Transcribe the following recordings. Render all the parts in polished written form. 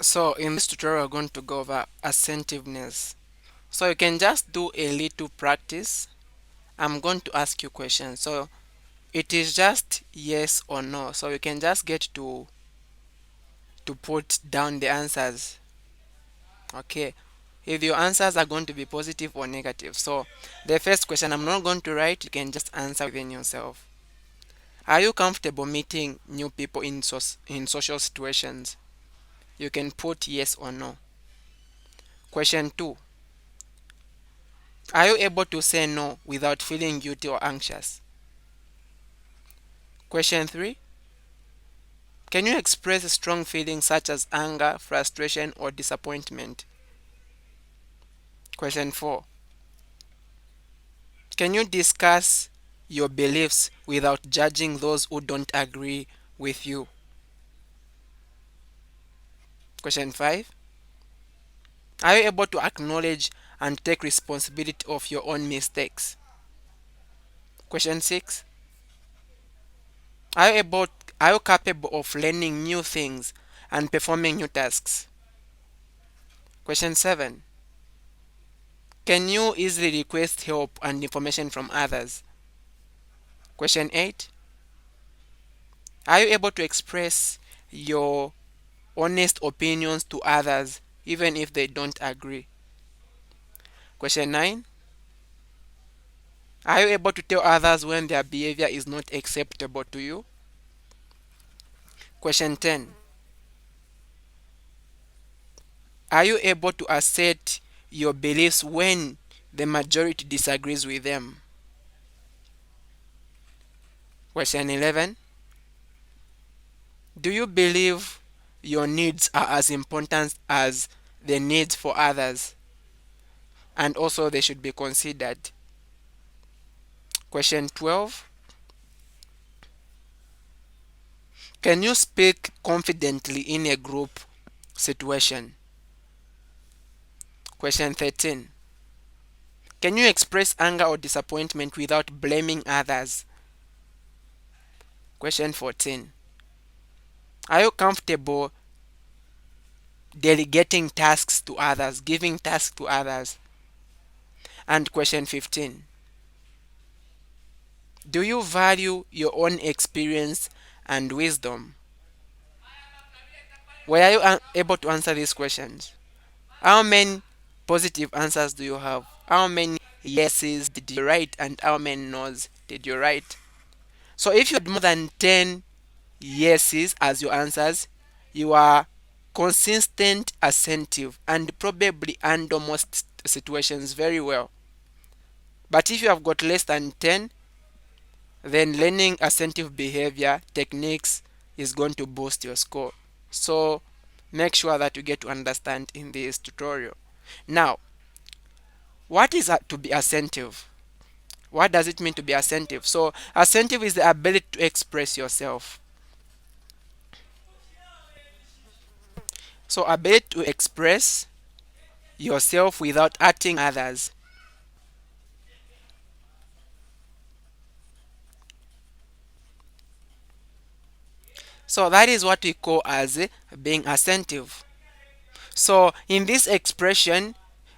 So in this tutorial, we're going to go over assertiveness. So you can just do a little practice. I'm going to ask you questions. So it is just yes or no. So you can just get to put down the answers. Okay. If your answers are going to be positive or negative. So the first question I'm not going to write, you can just answer within yourself. Are you comfortable meeting new people in social situations? You can put yes or no. Question 2. Are you able to say no without feeling guilty or anxious? Question 3. Can you express strong feelings such as anger, frustration, or disappointment? Question 4. Can you discuss your beliefs without judging those who don't agree with you? Question 5. Are you able to acknowledge and take responsibility of your own mistakes? Question 6. Are you able are you capable of learning new things and performing new tasks? Question 7. Can you easily request help and information from others? Question 8. Are you able to express your honest opinions to others even if they don't agree? Question 9. Are you able to tell others when their behavior is not acceptable to you? Question 10. Are you able to assert your beliefs when the majority disagrees with them? Question 11. Do you believe your needs are as important as the needs for others, and also they should be considered? Question 12. Can you speak confidently in a group situation? Question 13. Can you express anger or disappointment without blaming others? Question 14. Are you comfortable delegating tasks to others, giving tasks to others? And question 15. Do you value your own experience and wisdom? Were you able to answer these questions? How many positive answers do you have? How many yeses did you write and how many nos did you write? So if you had more than 10 yeses as your answers, you are consistent, assertive, and probably handle most situations very well. But if you have got less than 10, then learning assertive behavior techniques is going to boost your score. So make sure that you get to understand in this tutorial. Now, what is to be assertive? What does it mean to be assertive? So assertive is the ability to express yourself. So ability to express yourself without hurting others. So that is what we call as being assertive. So in this expression,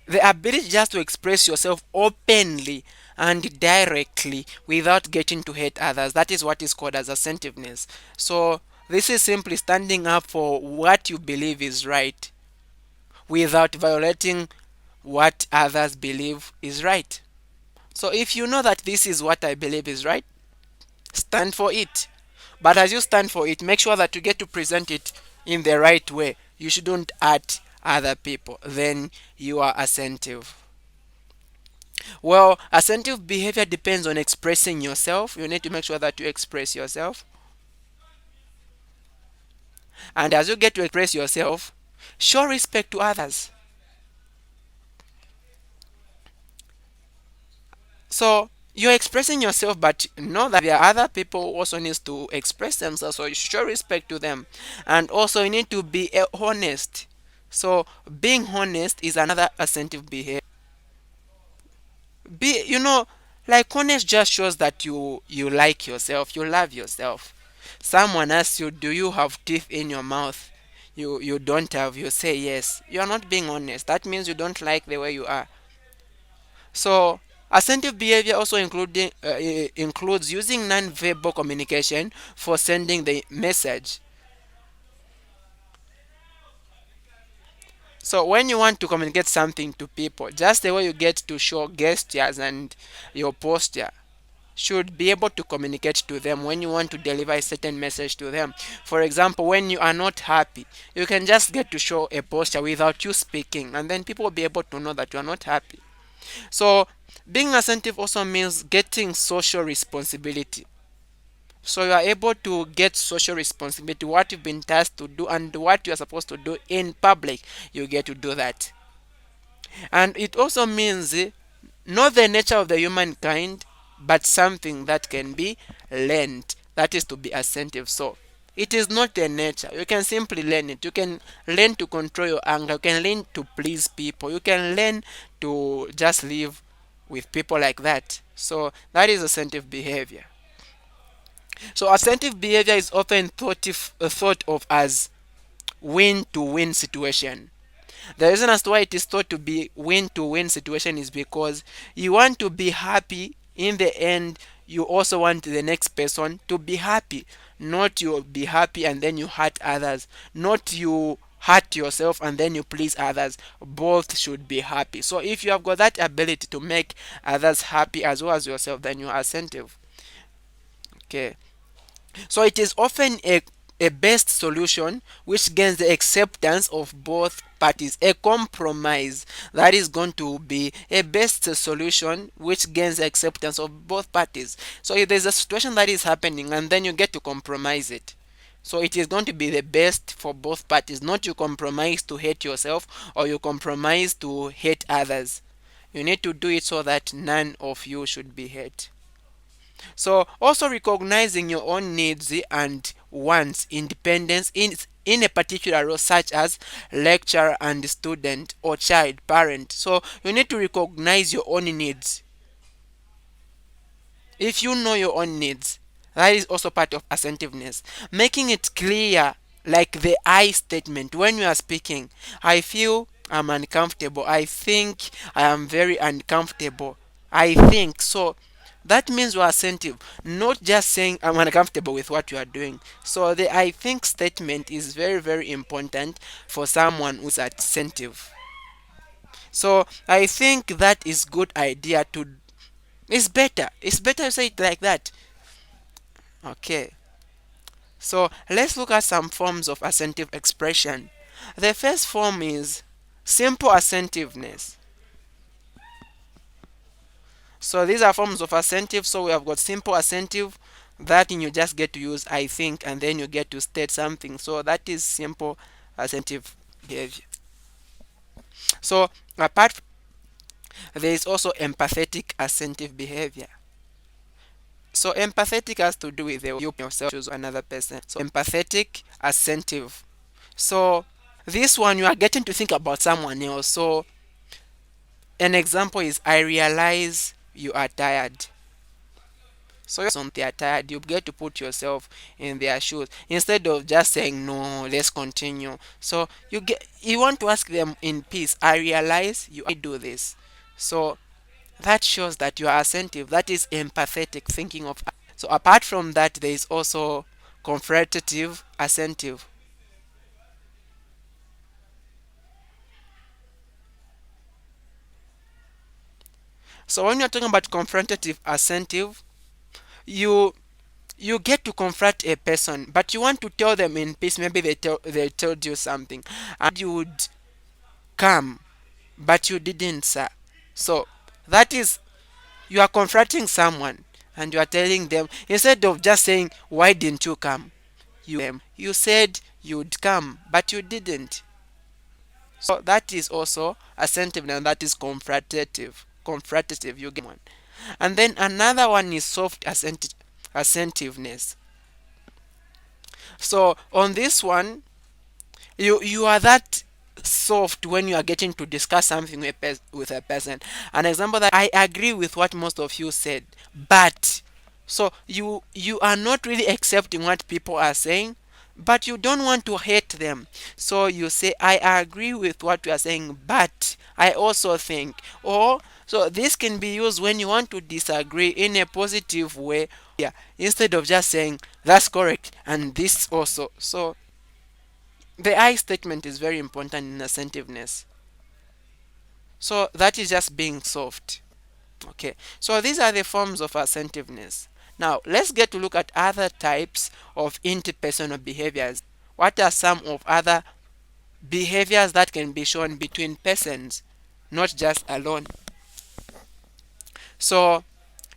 the ability just to express yourself openly and directly without getting to hurt others, that is what is called as assertiveness. So this is simply standing up for what you believe is right without violating what others believe is right. So if you know that this is what I believe is right, stand for it. But as you stand for it, make sure that you get to present it in the right way. You shouldn't hurt other people. Then you are assertive. Well, assertive behavior depends on expressing yourself. You need to make sure that you express yourself. And as you get to express yourself, show respect to others. So you're expressing yourself, but know that there are other people who also needs to express themselves. So you show respect to them, and also you need to be honest. So being honest is another assertive behavior. Be like honest just shows that you like yourself, you love yourself. Someone asks you, do you have teeth in your mouth? you don't have, you say yes. You are not being honest. That means you don't like the way you are. So assertive behavior also includes using non-verbal communication for sending the message. So when you want to communicate something to people, just the way you get to show gestures and your posture should be able to communicate to them when you want to deliver a certain message to them. For example, when you are not happy, you can just get to show a posture without you speaking, and then people will be able to know that you are not happy. So being assertive also means getting social responsibility. So you are able to get social responsibility, what you've been tasked to do and what you are supposed to do in public, you get to do that. And it also means not the nature of the humankind, but something that can be learned. That is to be assertive. So it is not a nature. You can simply learn it. You can learn to control your anger. You can learn to please people. You can learn to just live with people like that. So that is assertive behavior. So assertive behavior is often thought of as win-to-win situation. The reason as to why it is thought to be win-to-win situation is because you want to be happy in the end. You also want the next person to be happy, not you be happy and then you hurt others, not you hurt yourself and then you please others. Both should be happy. So if you have got that ability to make others happy as well as yourself, then you are attentive. Okay. So it is often a best solution which gains the acceptance of both parties. A compromise that is going to be a best solution which gains the acceptance of both parties. So if there's a situation that is happening and then you get to compromise it. So it is going to be the best for both parties, not you compromise to hate yourself or you compromise to hate others. You need to do it so that none of you should be hate. So also recognizing your own needs and wants, independence in a particular role such as lecturer and student or child parent. So you need to recognize your own needs. If you know your own needs, that is also part of assertiveness. Making it clear, like the I statement when you are speaking. I feel I'm uncomfortable. I think I am very uncomfortable. I think so. That means you are assertive, not just saying I'm uncomfortable with what you are doing. So the I think statement is very, very important for someone who's attentive. So I think that is good idea to. It's better. It's better to say it like that. Okay. So let's look at some forms of assertive expression. The first form is simple assertiveness. So these are forms of assertive. So we have got simple assertive. That you just get to use I think and then you get to state something. So that is simple assertive behavior. So apart, there is also empathetic assertive behavior. So empathetic has to do with the way you yourself choose another person. So empathetic, assertive. So this one you are getting to think about someone else. So an example is I realize you are tired. So on they are tired, you get to put yourself in their shoes instead of just saying no, let's continue. So you want to ask them in peace. I realize you do this. So that shows that you are attentive. That is empathetic thinking of. So apart from that, there is also confrontative assertive. So when you're talking about confrontative assertive, you you get to confront a person, but you want to tell them in peace. Maybe they told you something, and you would come, but you didn't, sir. So that is you are confronting someone, and you are telling them instead of just saying why didn't you come, you said you'd come, but you didn't. So that is also assertive, and that is confrontative. Confrontative, you get one. And then another one is soft assertiveness. So on this one, you are that soft when you are getting to discuss something with a person. An example that I agree with what most of you said, but so you are not really accepting what people are saying, but you don't want to hate them. So you say, I agree with what you are saying, but I also think. Or, so this can be used when you want to disagree in a positive way. Yeah, instead of just saying, that's correct, and this also. So the I statement is very important in assertiveness. So that is just being soft. Okay, so these are the forms of assertiveness. Now let's get to look at other types of interpersonal behaviors. What are some of other behaviors that can be shown between persons, not just alone? So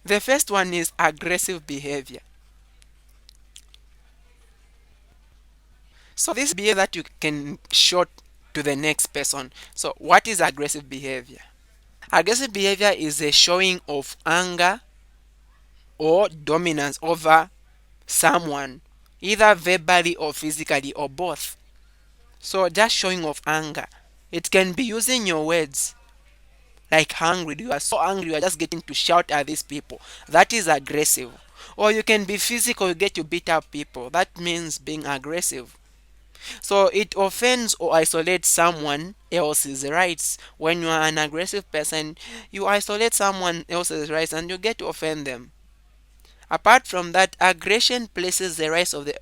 the first one is aggressive behavior. So this behavior that you can show to the next person. So what is aggressive behavior? Aggressive behavior is a showing of anger or dominance over someone, either verbally or physically or both. So just showing of anger. It can be using your words, like hungry. You are so angry, you are just getting to shout at these people. That is aggressive. Or you can be physical, you get to beat up people. That means being aggressive. So it offends or isolates someone else's rights. When you are an aggressive person, you isolate someone else's rights and you get to offend them. Apart from that, aggression places the rights of the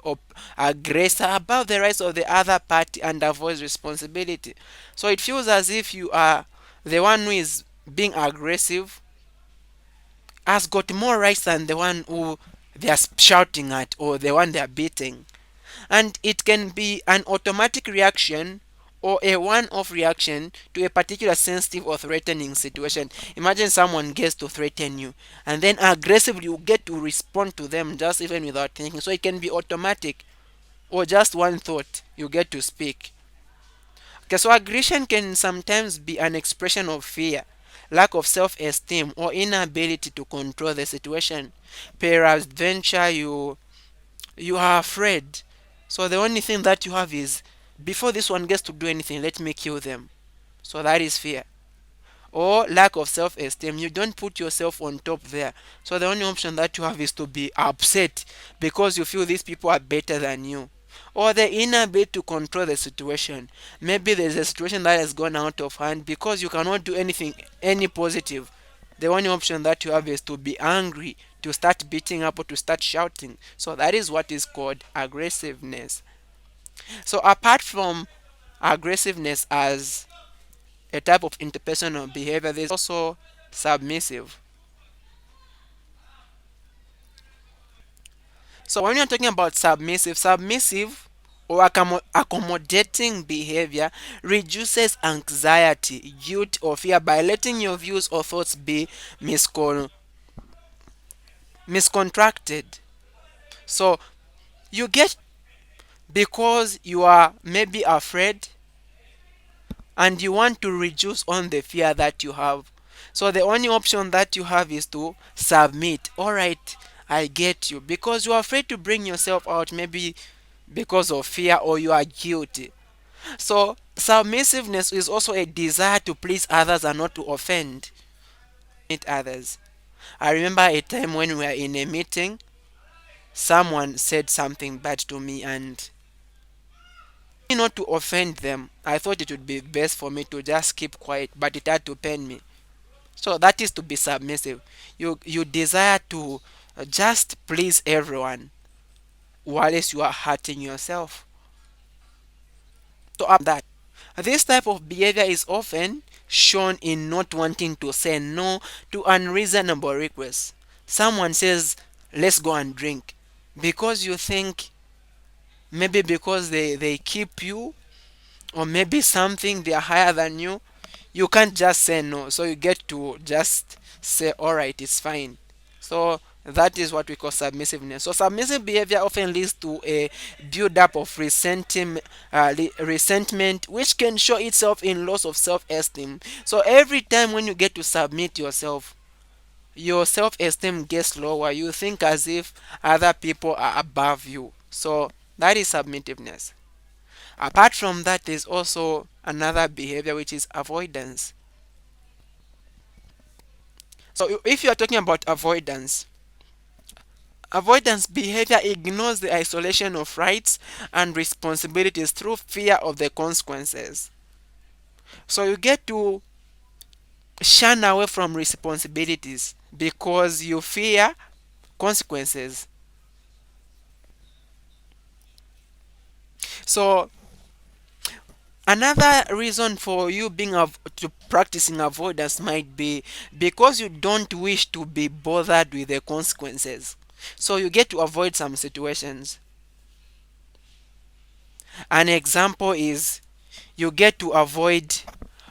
aggressor above the rights of the other party and avoids responsibility. So it feels as if you are the one who is being aggressive has got more rights than the one who they are shouting at or the one they are beating. And it can be an automatic reaction or a one-off reaction to a particular sensitive or threatening situation. Imagine someone gets to threaten you and then aggressively you get to respond to them just even without thinking. So it can be automatic or just one thought you get to speak. Okay, so aggression can sometimes be an expression of fear, lack of self-esteem, or inability to control the situation. Peradventure, you are afraid. So the only thing that you have is, before this one gets to do anything, let me kill them. So that is fear. Or lack of self-esteem. You don't put yourself on top there. So the only option that you have is to be upset because you feel these people are better than you. Or the inability to control the situation. Maybe there's a situation that has gone out of hand because you cannot do anything, any positive. The only option that you have is to be angry, to start beating up, or to start shouting. So that is what is called aggressiveness. So apart from aggressiveness as a type of interpersonal behavior, there's also submissive. So when you're talking about submissive or accommodating behavior reduces anxiety, guilt, or fear by letting your views or thoughts be miscon- miscontracted. So you get, because you are maybe afraid and you want to reduce on the fear that you have. So the only option that you have is to submit. All right, I get you, because you are afraid to bring yourself out, maybe because of fear or you are guilty. So submissiveness is also a desire to please others and not to offend others. I remember a time when we were in a meeting, someone said something bad to me, and not to offend them, I thought it would be best for me to just keep quiet, but it had to pain me. So that is to be submissive. You desire to just please everyone, while else you are hurting yourself. So that this type of behavior is often shown in not wanting to say no to unreasonable requests. Someone says, let's go and drink, because you think maybe because they keep you, or maybe something they are higher than you can't just say no. So you get to just say, all right, it's fine. So that is what we call submissiveness. So submissive behavior often leads to a build-up of resentment, which can show itself in loss of self-esteem. So every time when you get to submit yourself, your self-esteem gets lower. You think as if other people are above you. So that is submissiveness. Apart from that, there's also another behavior, which is avoidance. So if you are talking about avoidance, Avoidance behavior ignores the isolation of rights and responsibilities through fear of the consequences. So you get to shun away from responsibilities because you fear consequences. So another reason for you to practicing avoidance might be because you don't wish to be bothered with the consequences. So you get to avoid some situations. An example is you get to avoid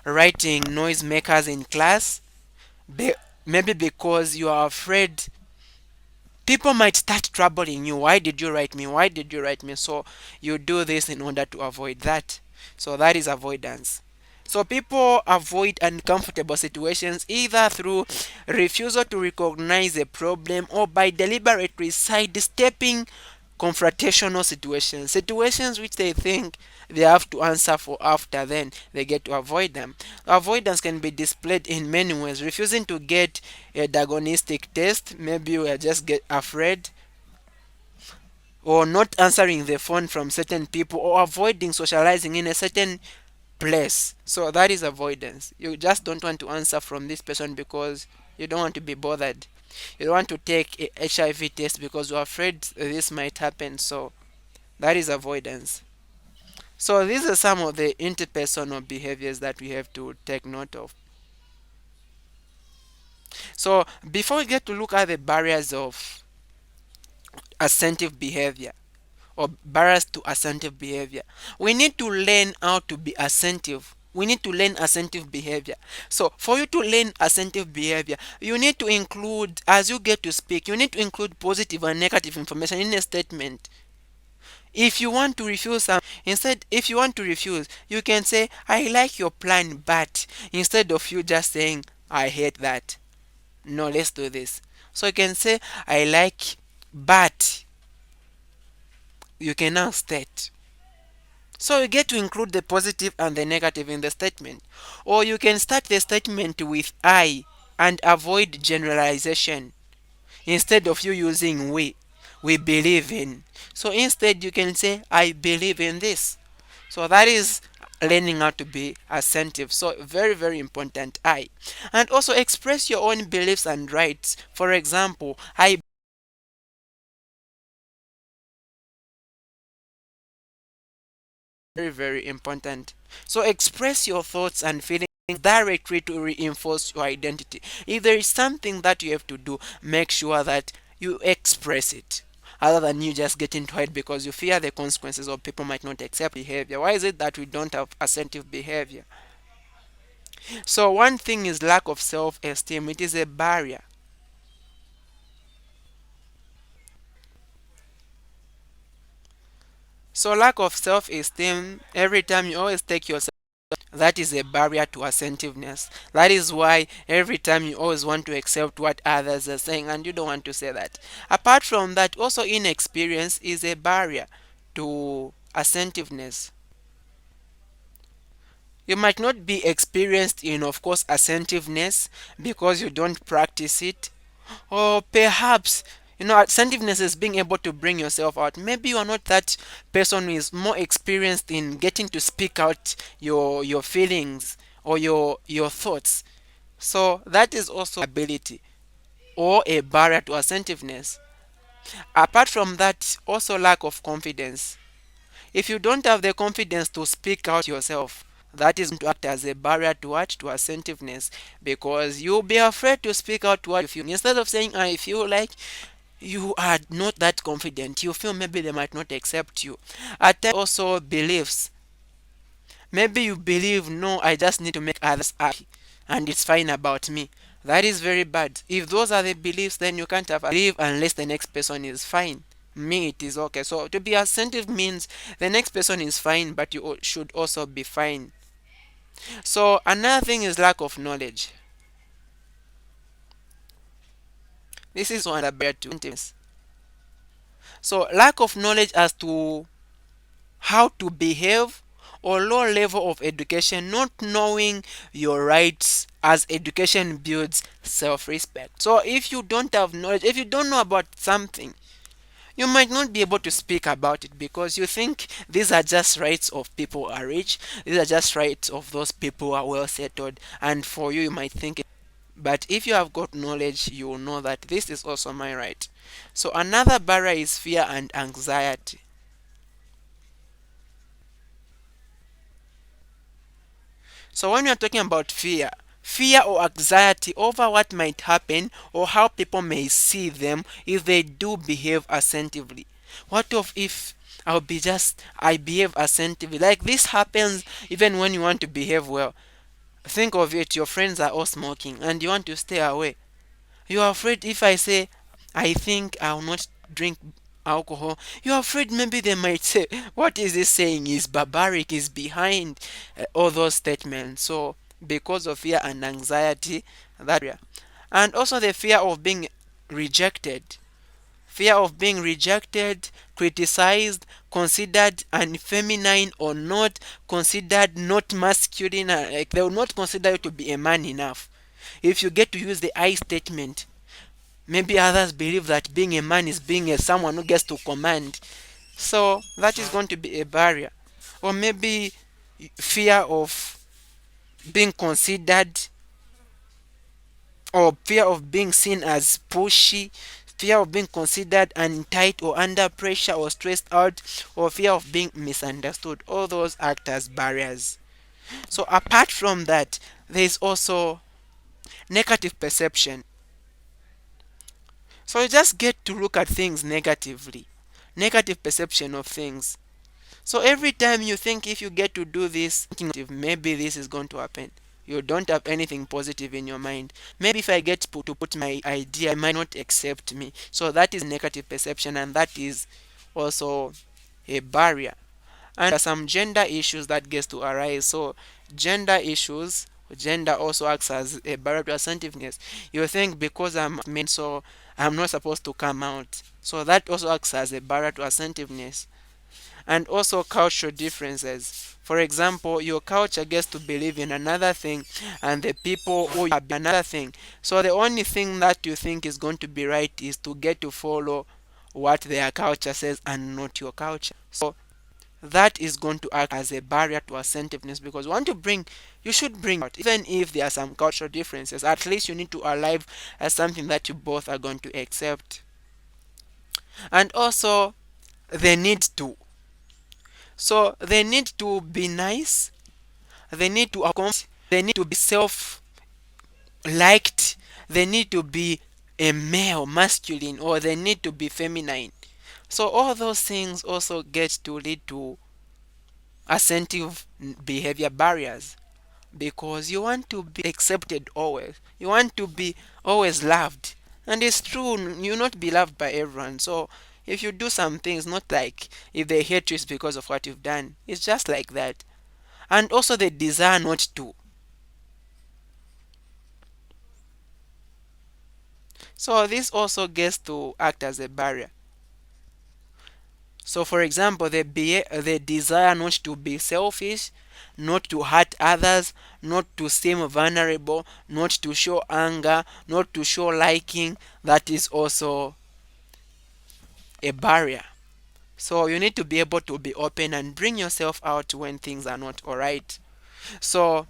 writing noisemakers in class, be, maybe because you are afraid people might start troubling you. Why did you write me? Why did you write me? So you do this in order to avoid that. So that is avoidance. So people avoid uncomfortable situations either through refusal to recognize a problem or by deliberately sidestepping confrontational situations which they think they have to answer for after, then they get to avoid them. Avoidance can be displayed in many ways: refusing to get a diagnostic test, maybe you are just get afraid, or not answering the phone from certain people, or avoiding socializing in a certain place. So that is avoidance. You just don't want to answer from this person because you don't want to be bothered. You don't want to take a HIV test because you're afraid this might happen. So that is avoidance. So these are some of the interpersonal behaviors that we have to take note of. So before we get to look at the barriers of assertive behavior or barriers to assertive behavior, we need to learn how to be assertive. We need to learn assertive behavior. So for you to learn assertive behavior, you need to include, as you get to speak, you need to include positive and negative information in a statement. If you want to refuse instead, if you want to refuse, you can say, I like your plan, but instead of you just saying, I hate that. No, let's do this. So you can say, I like, but you can now state. So you get to include the positive and the negative in the statement. Or you can start the statement with I and avoid generalization. Instead of you using we believe in. So instead you can say I believe in this. So that is learning how to be assertive. So very, very important. I. And also express your own beliefs and rights. For example, I, very, very important. So express your thoughts and feelings directly to reinforce your identity. If there is something that you have to do, make sure that you express it, other than you just get into it because you fear the consequences or people might not accept behavior. Why is it that we don't have assertive behavior? So one thing is lack of self-esteem. It is a barrier. So lack of self-esteem, every time you always take yourself, that is a barrier to assertiveness. That is why every time you always want to accept what others are saying and you don't want to say that. Apart from that, also inexperience is a barrier to assertiveness. You might not be experienced in, of course, assertiveness because you don't practice it. Or perhaps, assertiveness is being able to bring yourself out. Maybe you are not that person who is more experienced in getting to speak out your feelings or your thoughts. So that is also ability or a barrier to assertiveness. Apart from that, also lack of confidence. If you don't have the confidence to speak out yourself, that is going to act as a barrier to what? To assertiveness, because you'll be afraid to speak out what you feel. Instead of saying I feel like, you are not that confident. You feel maybe they might not accept you. At times also beliefs. Maybe you believe, no, I just need to make others happy and it's fine about me. That is very bad. If those are the beliefs, then you can't have a belief unless the next person is fine. Me, it is okay. So to be assertive means the next person is fine, but you should also be fine. So another thing is lack of knowledge. This is one barrier to intimacy. So lack of knowledge as to how to behave or low level of education, not knowing your rights, as education builds self-respect. So if you don't have knowledge, if you don't know about something, You might not be able to speak about it because you think these are just rights of people who are rich, these are just rights of those people who are well settled, and for you, you might think. But if you have got knowledge, you will know that this is also my right. So another barrier is fear and anxiety. So when you're talking about fear, fear or anxiety over what might happen or how people may see them if they do behave assertively. What if I behave assertively? Like this happens even when you want to behave well. Think of it, your friends are all smoking and you want to stay away. You are afraid if I say, I think I'll not drink alcohol, you're afraid maybe they might say, what is this saying? Is barbaric, is behind all those statements. So, because of fear and anxiety, that area. And also the fear of being rejected. Fear of being rejected, criticized, considered unfeminine or not, considered not masculine, like they will not consider you to be a man enough. If you get to use the I statement, maybe others believe that being a man is being someone who gets to command. So that is going to be a barrier. Or maybe fear of being considered, or fear of being seen as pushy, fear of being considered untight or under pressure or stressed out, or fear of being misunderstood. All those act as barriers. So apart from that, there is also negative perception. So you just get to look at things negatively. Negative perception of things. So every time you think if you get to do this, maybe this is going to happen. You don't have anything positive in your mind. Maybe if I get to put my idea, they might not accept me. So that is negative perception, and that is also a barrier. And there are some gender issues that gets to arise. So gender issues, gender also acts as a barrier to assertiveness. You think because I'm men, so I'm not supposed to come out. So that also acts as a barrier to assertiveness. And also cultural differences. For example, your culture gets to believe in another thing, and the people who are another thing. So the only thing that you think is going to be right is to get to follow what their culture says and not your culture. So that is going to act as a barrier to assertiveness, because you should bring out, even if there are some cultural differences, at least you need to arrive at something that you both are going to accept. And also they need to, so they need to be nice, they need to they need to be self liked, they need to be a male masculine, or they need to be feminine. So all those things also get to lead to assertive behavior barriers, because you want to be accepted always, you want to be always loved. And it's true, you not be loved by everyone. So if you do some things, not like if they hate you it's because of what you've done, it's just like that. And also they desire not to. So this also gets to act as a barrier. So for example, they desire not to be selfish, not to hurt others, not to seem vulnerable, not to show anger, not to show liking. That is also a barrier. So you need to be able to be open and bring yourself out when things are not alright. So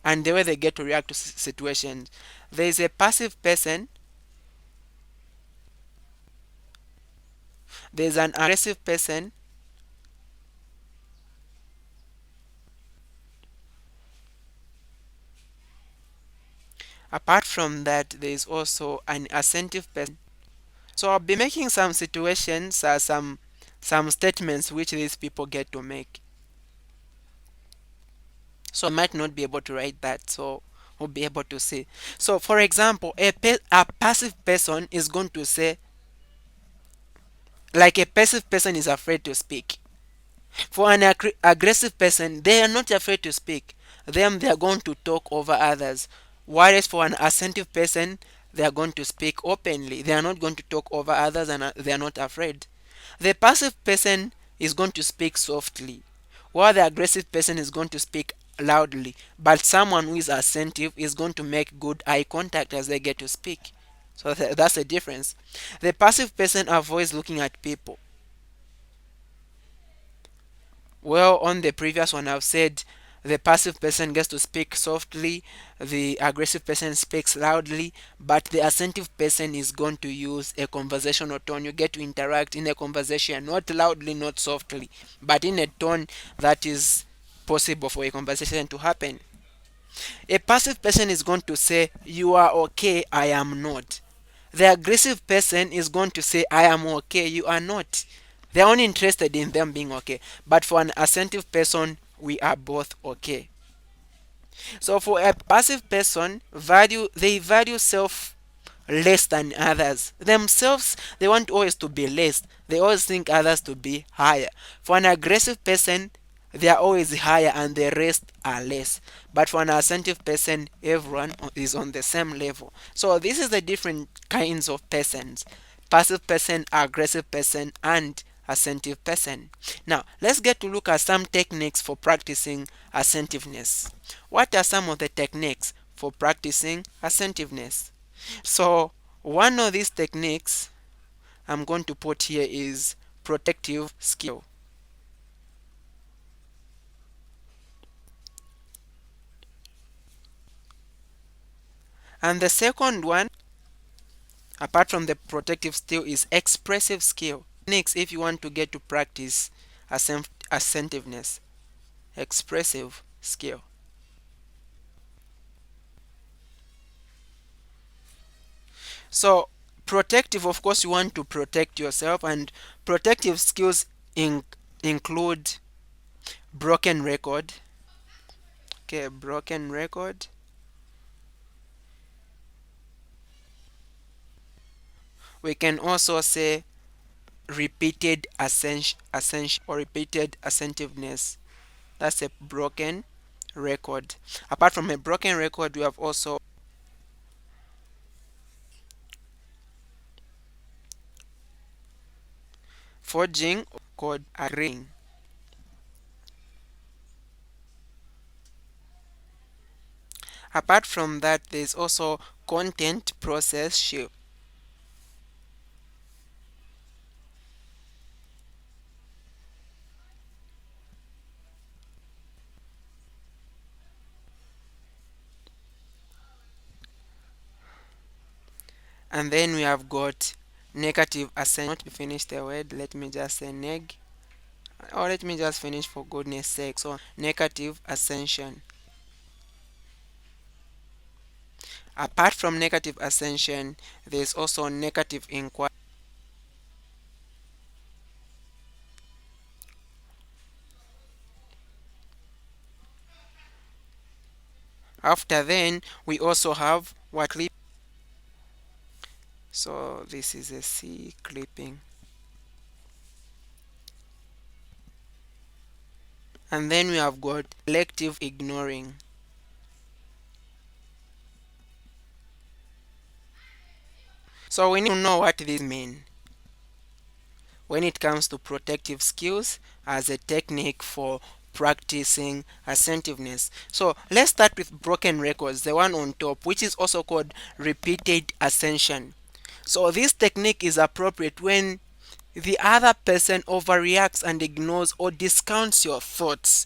and the way they get to react to situations. There is a passive person, there's an aggressive person, apart from that there is also an assertive person. So I'll be making some situations, some statements which these people get to make. So I might not be able to write that, so we'll be able to see. So for example, a passive person is going to say, like a passive person is afraid to speak. For an aggressive person, they are not afraid to speak. Them, they are going to talk over others. Whereas for an assertive person, they are going to speak openly. They are not going to talk over others, and they are not afraid. The passive person is going to speak softly, while the aggressive person is going to speak loudly. But someone who is assertive is going to make good eye contact as they get to speak. So that's the difference. The passive person avoids looking at people. Well, on the previous one, I've said the passive person gets to speak softly, the aggressive person speaks loudly, but the assertive person is going to use a conversational tone. You get to interact in a conversation, not loudly, not softly, but in a tone that is possible for a conversation to happen. A passive person is going to say, "You are okay, I am not." The aggressive person is going to say, "I am okay, you are not." They're only interested in them being okay. But for an assertive person, we are both okay. So for a passive person, they value self less than others. Themselves, they want always to be less. They always think others to be higher. For an aggressive person, they are always higher and the rest are less. But for an assertive person, everyone is on the same level. So this is the different kinds of persons: passive person, aggressive person, and assertive person. Now, let's get to look at some techniques for practicing assertiveness. What are some of the techniques for practicing assertiveness? So, one of these techniques I'm going to put here is protective skill. And the second one, apart from the protective skill, is expressive skill. Next, if you want to get to practice assertiveness, expressive skill. So, protective, of course, you want to protect yourself, and protective skills include broken record. Okay, broken record. We can also say repeated ascension or repeated assertiveness. That's a broken record. Apart from a broken record, we have also forging code agreeing. Apart from that, there's also content process shift. And then we have got negative ascension. Not to finish the word, let me just say neg. Or let me just finish for goodness sake. So negative ascension. Apart from negative ascension, there's also negative inquiry. After then, we also have what clip. So this is a C clipping. And then we have got selective ignoring. So we need to know what these mean when it comes to protective skills as a technique for practicing assertiveness. So let's start with broken records, the one on top, which is also called repeated ascension. So this technique is appropriate when the other person overreacts and ignores or discounts your thoughts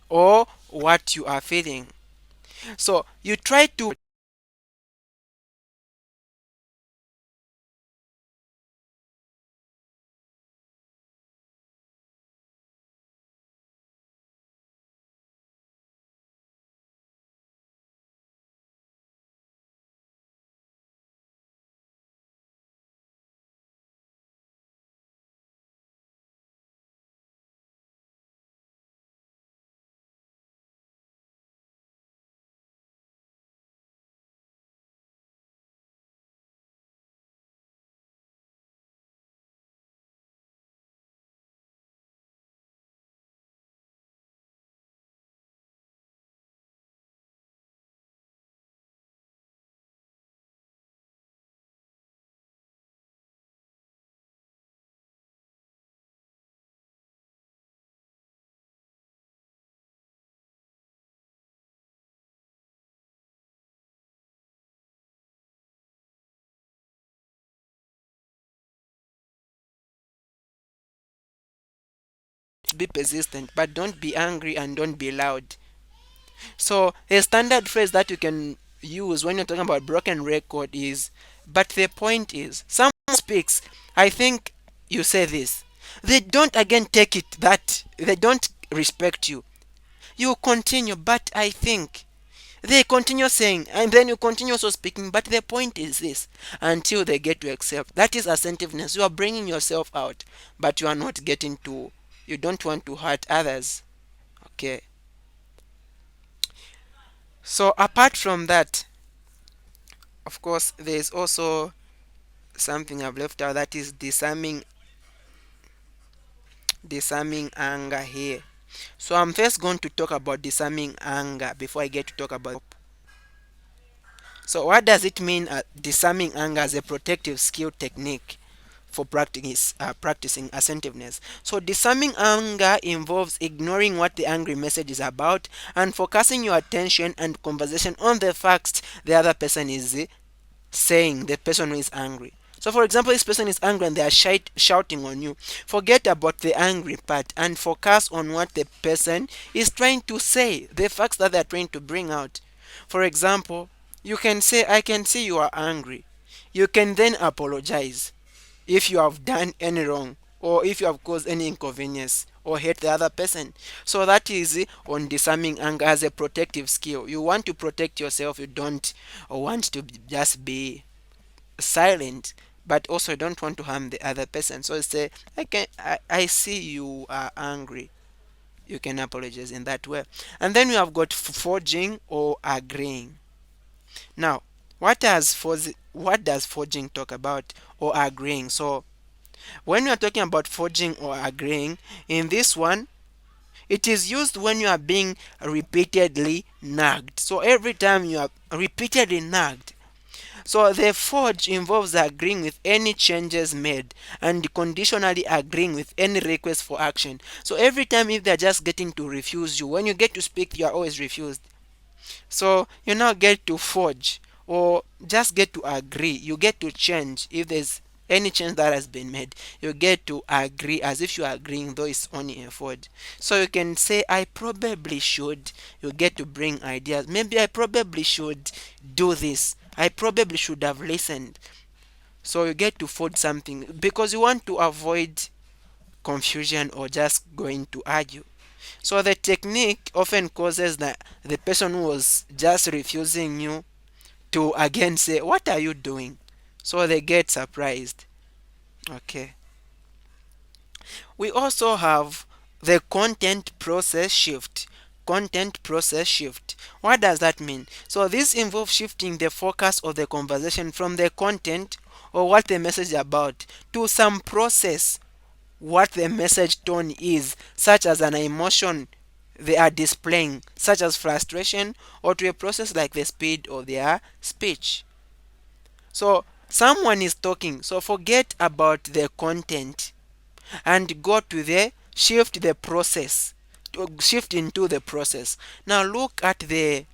or what you are feeling. So you try to be persistent, but don't be angry and don't be loud. So a standard phrase that you can use when you're talking about broken record is, but the point is, someone speaks, I think you say this. They don't again take it that they don't respect you. You continue, but I think. They continue saying, and then you continue also speaking, but the point is this, until they get to accept. That is assertiveness. You are bringing yourself out, but you are not getting to, you don't want to hurt others. Okay. So apart from that, of course, there is also something I've left out, that is disarming anger here. So I'm first going to talk about disarming anger before I get to talk about. So what does it mean, disarming anger as a protective skill technique for practicing assertiveness? So disarming anger involves ignoring what the angry message is about and focusing your attention and conversation on the facts the other person is saying, the person who is angry. So, for example, this person is angry and they are shouting on you. Forget about the angry part and focus on what the person is trying to say, the facts that they are trying to bring out. For example, you can say, I can see you are angry. You can then apologize if you have done any wrong or if you have caused any inconvenience or hurt the other person. So that is on disarming anger as a protective skill. You want to protect yourself, you don't want to just be silent, but also you don't want to harm the other person. So say, I see you are angry. You can apologize in that way. And then we have got forging or agreeing. Now, what does forging talk about, or agreeing? So when we are talking about forging or agreeing, in this one, it is used when you are being repeatedly nagged. So every time you are repeatedly nagged, so the forge involves agreeing with any changes made and conditionally agreeing with any request for action. So every time if they're just getting to refuse you, when you get to speak, you are always refused. So you now get to forge or just get to agree. You get to change if there's any change that has been made. You get to agree as if you are agreeing, though it's only a forge. So you can say, I probably should. You get to bring ideas. Maybe I probably should do this. I probably should have listened. So you get to forge something because you want to avoid confusion or just going to argue. So the technique often causes the person who was just refusing you to again say, what are you doing? So they get surprised. Okay. We also have the content process shift. Content process shift. What does that mean? So this involves shifting the focus of the conversation from the content or what the message is about to some process, what the message tone is, such as an emotion they are displaying, such as frustration, or to a process like the speed of their speech. So someone is talking, so forget about the content and go to the shift the process, to shift into the process. Now look at the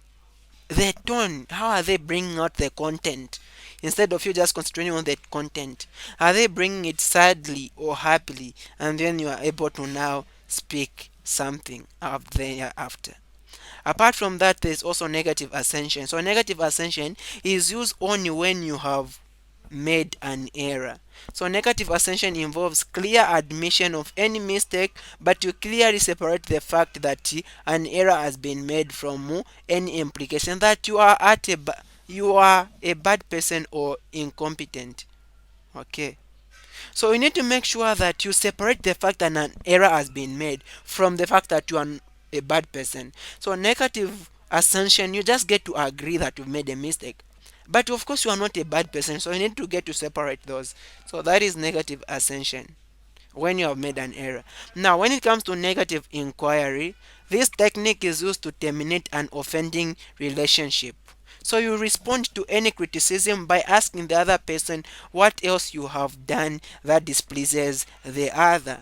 tone. How are they bringing out the content? Instead of you just concentrating on the content, are they bringing it sadly or happily? And then you are able to now speak something up there after. Apart from that, there's also negative ascension. So negative ascension is used only when you have made an error. So negative ascension involves clear admission of any mistake, but you clearly separate the fact that an error has been made from any implication that you are a bad person or incompetent. Okay. So you need to make sure that you separate the fact that an error has been made from the fact that you are a bad person. So negative assumption, you just get to agree that you've made a mistake. But of course you are not a bad person, so you need to get to separate those. So that is negative assumption when you have made an error. Now, when it comes to negative inquiry, this technique is used to terminate an offending relationship. So you respond to any criticism by asking the other person what else you have done that displeases the other.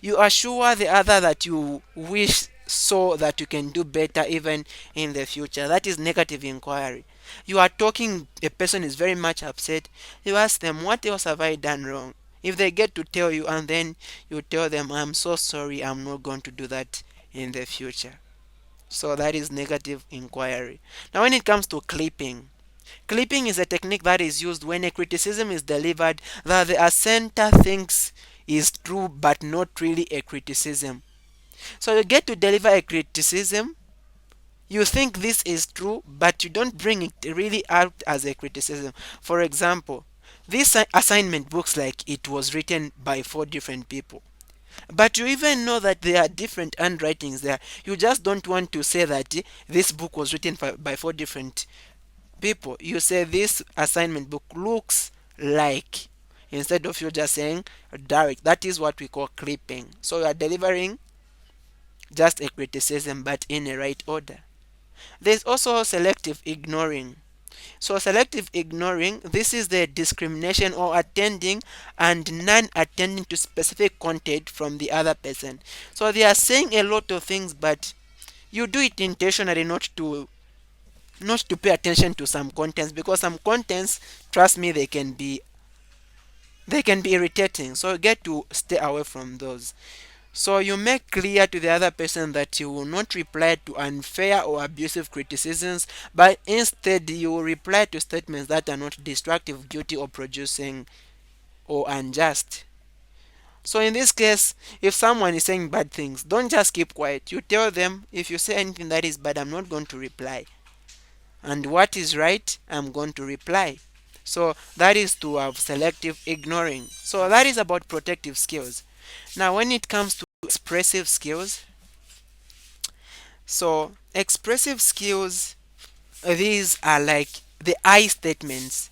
You assure the other that you wish so that you can do better even in the future. That is negative inquiry. You are talking, a person is very much upset. You ask them, what else have I done wrong? If they get to tell you and then you tell them, I'm so sorry, I'm not going to do that in the future. So that is negative inquiry. Now, when it comes to clipping, clipping is a technique that is used when a criticism is delivered that the assenter thinks is true but not really a criticism. So you get to deliver a criticism, you think this is true, but you don't bring it really out as a criticism. For example, this assignment looks like it was written by four different people. But you even know that there are different handwritings there. You just don't want to say that this book was written by four different people. You say this assignment book looks like, instead of you just saying direct. That is what we call clipping. So you are delivering just a criticism but in a right order. There's also selective ignoring. So selective ignoring, this is the discrimination or attending and non-attending to specific content from the other person. So they are saying a lot of things, but you do it intentionally not to pay attention to some contents, because some contents, trust me, they can be irritating. So you get to stay away from those. So you make clear to the other person that you will not reply to unfair or abusive criticisms, but instead you will reply to statements that are not destructive, guilty, or producing or unjust. So in this case, if someone is saying bad things, don't just keep quiet. You tell them, if you say anything that is bad, I'm not going to reply. And what is right, I'm going to reply. So that is to have selective ignoring. So that is about protective skills. Now, when it comes to expressive skills, so expressive skills, these are like the I statements.